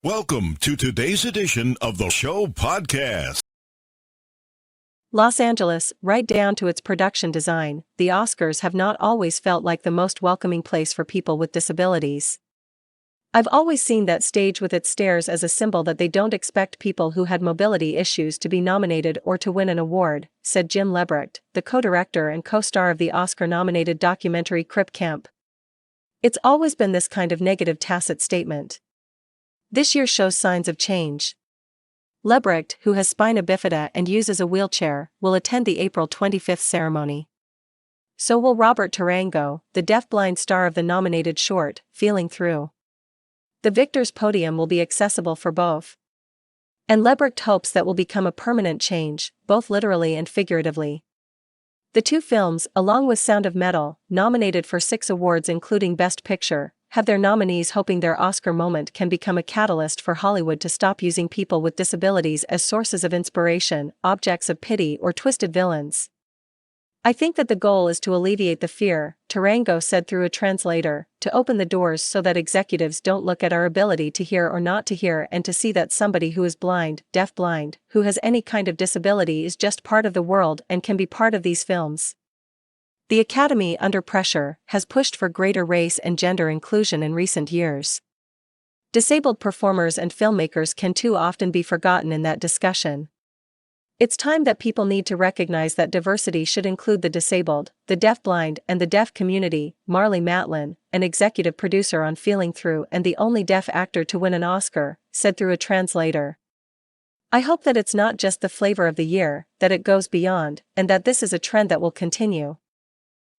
Welcome to today's edition of the show podcast. Los Angeles, right down to its production design, the Oscars have not always felt like the most welcoming place for people with disabilities. I've always seen that stage with its stairs as a symbol that they don't expect people who had mobility issues to be nominated or to win an award, said Jim LeBrecht, the co-director and co-star of the Oscar-nominated documentary Crip Camp. It's always been this kind of negative tacit statement. This year shows signs of change. LeBrecht, who has spina bifida and uses a wheelchair, will attend the April 25th ceremony. So will Robert Tarango, the deafblind star of the nominated short, Feeling Through. The victor's podium will be accessible for both. And LeBrecht hopes that will become a permanent change, both literally and figuratively. The two films, along with Sound of Metal, nominated for 6 awards including Best Picture, have their nominees hoping their Oscar moment can become a catalyst for Hollywood to stop using people with disabilities as sources of inspiration, objects of pity, or twisted villains. I think that the goal is to alleviate the fear, Tarango said through a translator, to open the doors so that executives don't look at our ability to hear or not to hear and to see that somebody who is blind, deafblind, who has any kind of disability is just part of the world and can be part of these films. The Academy, under pressure, has pushed for greater race and gender inclusion in recent years. Disabled performers and filmmakers can too often be forgotten in that discussion. It's time that people need to recognize that diversity should include the disabled, the deafblind, and the deaf community. Marlee Matlin, an executive producer on Feeling Through and the only deaf actor to win an Oscar, said through a translator, "I hope that it's not just the flavor of the year, that it goes beyond, and that this is a trend that will continue."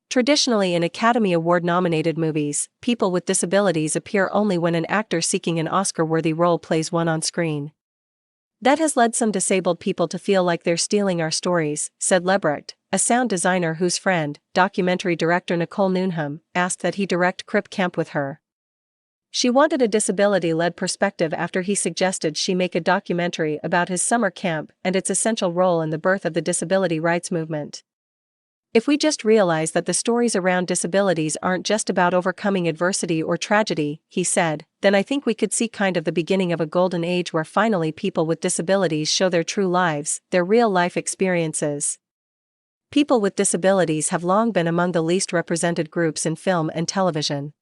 Traditionally in Academy Award-nominated movies, people with disabilities appear only when an actor seeking an Oscar-worthy role plays one on screen. That has led some disabled people to feel like they're stealing our stories, said LeBrecht, a sound designer whose friend, documentary director Nicole Newnham, asked that he direct Crip Camp with her. She wanted a disability-led perspective after he suggested she make a documentary about his summer camp and its essential role in the birth of the disability rights movement. If we just realize that the stories around disabilities aren't just about overcoming adversity or tragedy, he said, then I think we could see kind of the beginning of a golden age where finally people with disabilities show their true lives, their real-life experiences. People with disabilities have long been among the least represented groups in film and television.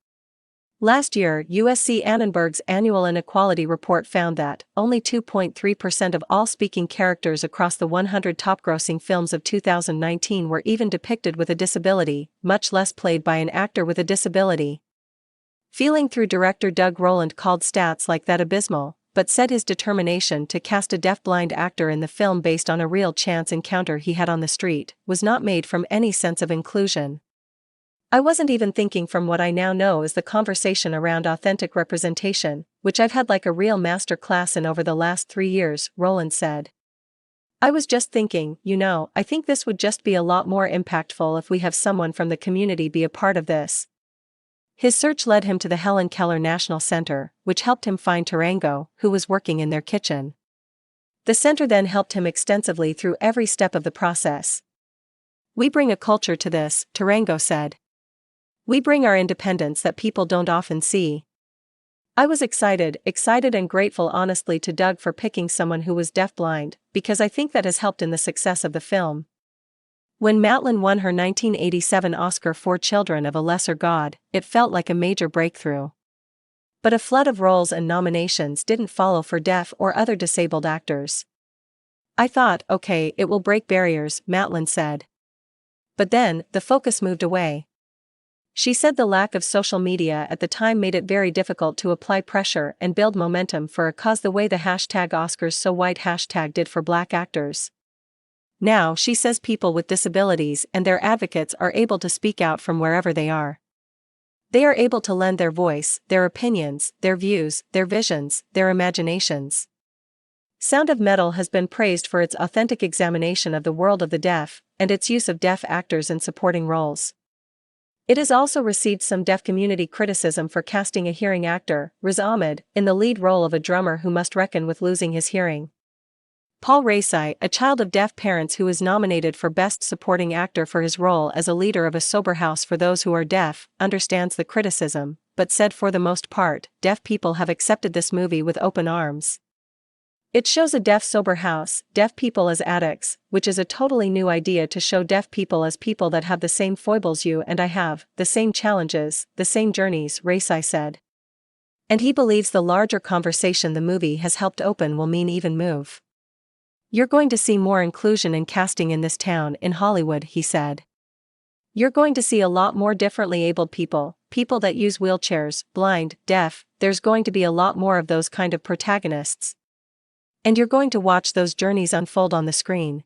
Last year, USC Annenberg's annual inequality report found that only 2.3% of all speaking characters across the 100 top-grossing films of 2019 were even depicted with a disability, much less played by an actor with a disability. Feeling Through director Doug Roland called stats like that abysmal, but said his determination to cast a deafblind actor in the film based on a real chance encounter he had on the street was not made from any sense of inclusion. I wasn't even thinking from what I now know is the conversation around authentic representation, which I've had like a real master class in over the last 3 years, Roland said. I was just thinking, I think this would just be a lot more impactful if we have someone from the community be a part of this. His search led him to the Helen Keller National Center, which helped him find Tarango, who was working in their kitchen. The center then helped him extensively through every step of the process. We bring a culture to this, Tarango said. We bring our independence that people don't often see. I was excited and grateful honestly to Doug for picking someone who was deafblind, because I think that has helped in the success of the film. When Matlin won her 1987 Oscar for Children of a Lesser God, it felt like a major breakthrough. But a flood of roles and nominations didn't follow for deaf or other disabled actors. I thought, okay, it will break barriers, Matlin said. But then, the focus moved away. She said the lack of social media at the time made it very difficult to apply pressure and build momentum for a cause the way the #OscarsSoWhite hashtag did for Black actors. Now, she says people with disabilities and their advocates are able to speak out from wherever they are. They are able to lend their voice, their opinions, their views, their visions, their imaginations. Sound of Metal has been praised for its authentic examination of the world of the deaf, and its use of deaf actors in supporting roles. It has also received some deaf community criticism for casting a hearing actor, Riz Ahmed, in the lead role of a drummer who must reckon with losing his hearing. Paul Raci, a child of deaf parents who is nominated for Best Supporting Actor for his role as a leader of a sober house for those who are deaf, understands the criticism, but said for the most part, deaf people have accepted this movie with open arms. It shows a deaf sober house, deaf people as addicts, which is a totally new idea to show deaf people as people that have the same foibles you and I have, the same challenges, the same journeys, Raci said. And he believes the larger conversation the movie has helped open will mean even move. You're going to see more inclusion in casting in this town in Hollywood, he said. You're going to see a lot more differently abled people, people that use wheelchairs, blind, deaf, there's going to be a lot more of those kind of protagonists. And you're going to watch those journeys unfold on the screen.